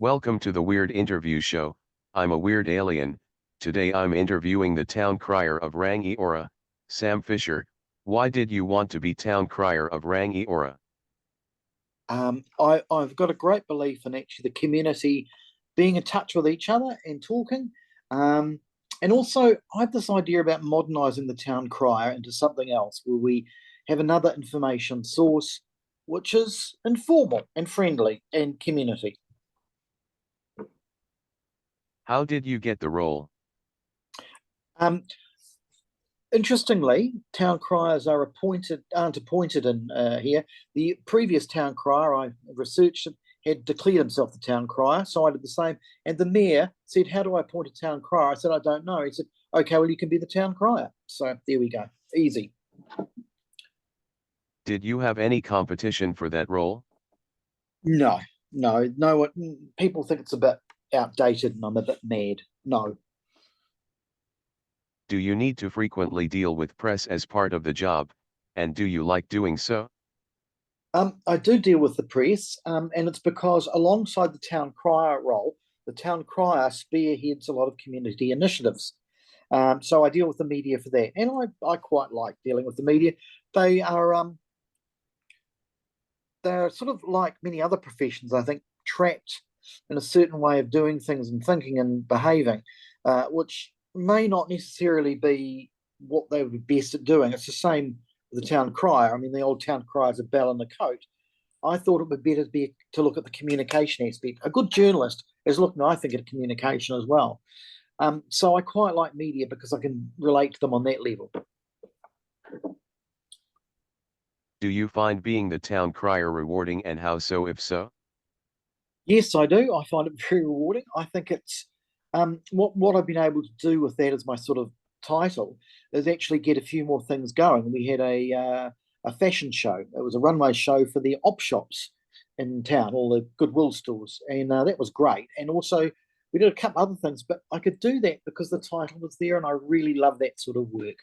Welcome to the Weird Interview Show. I'm a weird alien. Today I'm interviewing the town crier of Rangiora, Sam Fisher. Why did you want to be town crier of Rangiora? I've got a great belief in actually the community being in touch with each other and talking. Um, and also, I have this idea about modernising the town crier into something else where we have another information source which is informal and friendly and community. How did you get the role? Um, Interestingly, town criers aren't appointed in here. The previous town crier I researched had declared himself the town crier, so I did the same. And the mayor said, "How do I appoint a town crier?" I said, "I don't know." He said, "Okay, well, you can be the town crier." So there we go. Easy. Did you have any competition for that role? No, no. People think it's a bit outdated, and I'm a bit mad. No. Do you need to frequently deal with press as part of the job, and do you like doing so? I do deal with the press, and it's because alongside the town crier role, the town crier spearheads a lot of community initiatives. So I deal with the media for that, and I quite like dealing with the media. They are they're sort of like many other professions, I think, trapped in a certain way of doing things and thinking and behaving, which may not necessarily be what they would be best at doing. It's the same with the town crier. I mean, the old town crier is a bell in the coat. I thought it would better be to look at the communication aspect. A good journalist is looking, I think, at communication as well. So I quite like media because I can relate to them on that level. Do you find being the town crier rewarding, and how so if so? Yes, I do. I find it very rewarding. I think it's what I've been able to do with that as my sort of title is actually get a few more things going. We had a fashion show. It was a runway show for the op shops in town, all the Goodwill stores, and that was great. And also, we did a couple other things, but I could do that because the title was there, and I really love that sort of work.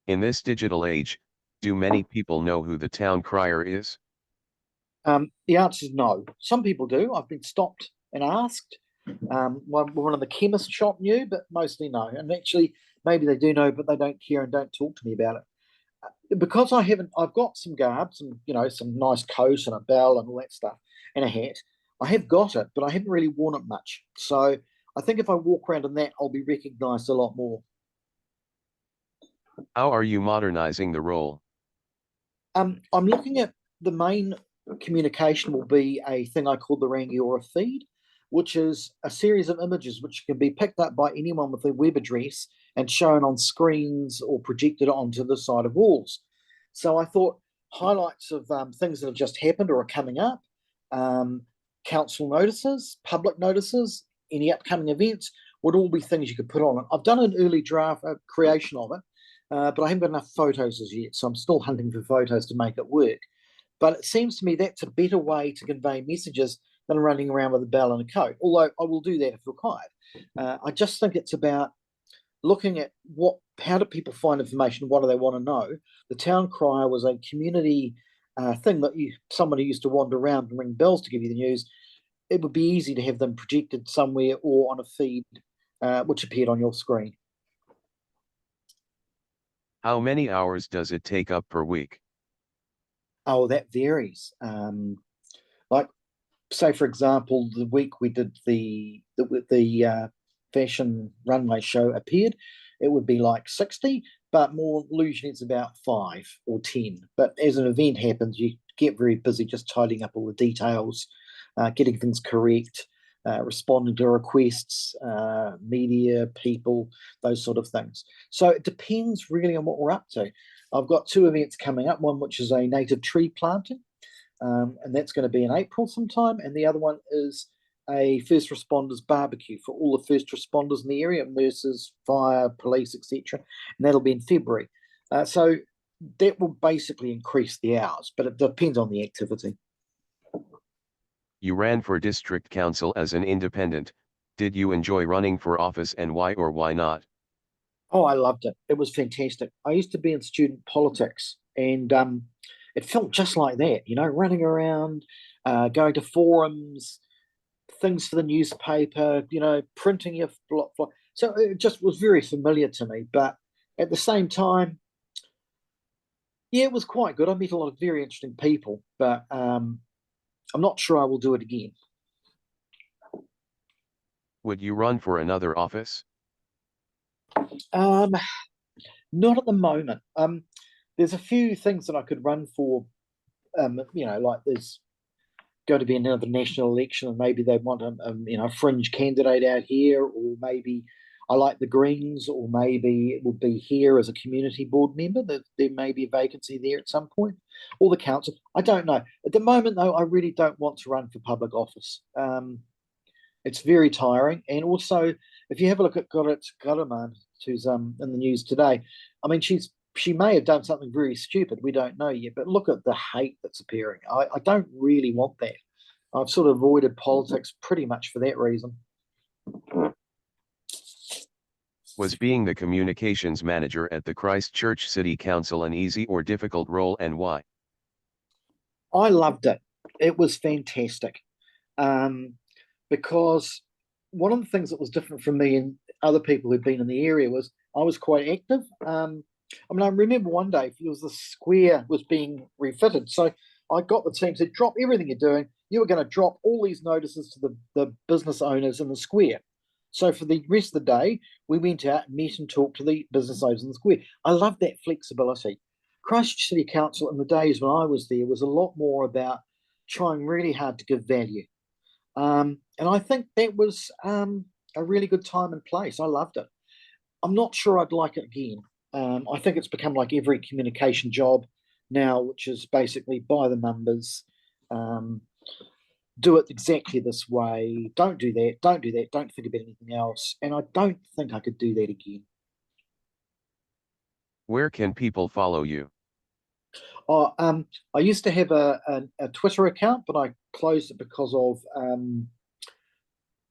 In this digital age, do many people know who the town crier is? The answer is no. Some people do. I've been stopped and asked. One in the chemist shop knew, but mostly no. And actually, maybe they do know, but they don't care and don't talk to me about it. Because I haven't, I've got some garb, some nice coat and a bell and all that stuff, and a hat. I have got it, but I haven't really worn it much. So I think if I walk around in that, I'll be recognised a lot more. How are you modernizing the role? I'm looking at the main communication will be a thing I call the Rangiora feed, which is a series of images which can be picked up by anyone with a web address and shown on screens or projected onto the side of walls. So I thought highlights of things that have just happened or are coming up, um, council notices, public notices, any upcoming events would all be things you could put on it. I've done an early draft creation of it, but I haven't got enough photos as yet, so I'm still hunting for photos to make it work. But it seems to me that's a better way to convey messages than running around with a bell and a coat, although I will do that if required. I just think it's about looking at how do people find information, what do they want to know. The town crier was a community thing that someone who used to wander around and ring bells to give you the news. It would be easy to have them projected somewhere or on a feed which appeared on your screen. How many hours does it take up per week? Oh, that varies. Like, say for example, the week we did the fashion runway show appeared, it would be like 60, but more usually it's about 5 or 10. But as an event happens, you get very busy just tidying up all the details, getting things correct, responding to requests, media, people, those sort of things. So it depends really on what we're up to. I've got 2 events coming up, one which is a native tree planting, and that's going to be in April sometime. And the other one is a first responders barbecue for all the first responders in the area, nurses, fire, police, etc. And that'll be in February. So that will basically increase the hours, but it depends on the activity. You ran for district council as an independent. Did you enjoy running for office, and why or why not? Oh, I loved it. It was fantastic. I used to be in student politics, and it felt just like that, running around, going to forums, things for the newspaper, printing your so it just was very familiar to me. But at the same time, yeah, it was quite good. I met a lot of very interesting people, but I'm not sure I will do it again. Would you run for another office? Um, Not at the moment. There's a few things that I could run for. Like there's going to be another national election, and maybe they want a fringe candidate out here, or maybe I like the Greens, or maybe it would be here as a community board member. There may be a vacancy there at some point, or the council. I don't know. At the moment, though, I really don't want to run for public office. It's very tiring, and also if you have a look at Goret Garaman, who's in the news today, I mean she may have done something very stupid. We don't know yet, but look at the hate that's appearing. I don't really want that. I've sort of avoided politics pretty much for that reason. Was being the communications manager at the Christchurch City Council an easy or difficult role, and why? I loved it. It was fantastic. Because one of the things that was different from me and other people who'd been in the area was I was quite active. I remember one day there was the square was being refitted, so I got the team said, "Drop everything you're doing. You were going to drop all these notices to the business owners in the square." So for the rest of the day, we went out, met and talked to the business owners in the square. I love that flexibility. Christchurch City Council in the days when I was there was a lot more about trying really hard to give value. And I think that was a really good time and place. I loved it. I'm not sure I'd like it again. I think it's become like every communication job now, which is basically by the numbers, do it exactly this way, don't do that, don't do that, don't think about anything else. And I don't think I could do that again. Where can people follow you? I used to have a Twitter account, but I closed it because of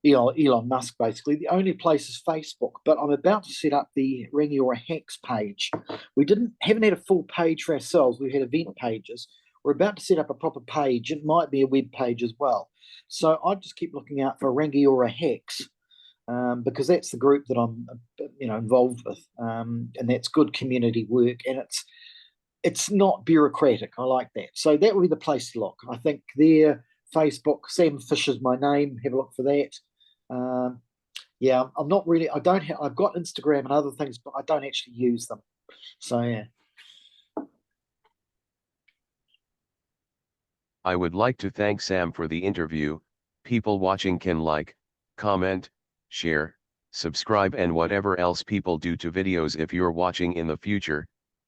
Elon Musk, basically. The only place is Facebook, but I'm about to set up the Rangiora Hacks page. We haven't had a full page for ourselves. We've had event pages. We're about to set up a proper page. It might be a web page as well. So I just keep looking out for Rangiora Hacks because that's the group that I'm involved with, and that's good community work, and it's not bureaucratic. I like that. So that would be the place to look. I think there, Facebook, Sam Fisher's my name. Have a look for that. Yeah, I'm not really. I don't have. I've got Instagram and other things, but I don't actually use them. So yeah. I would like to thank Sam for the interview. People watching can like, comment, share, subscribe and whatever else people do to videos if you're watching in the future.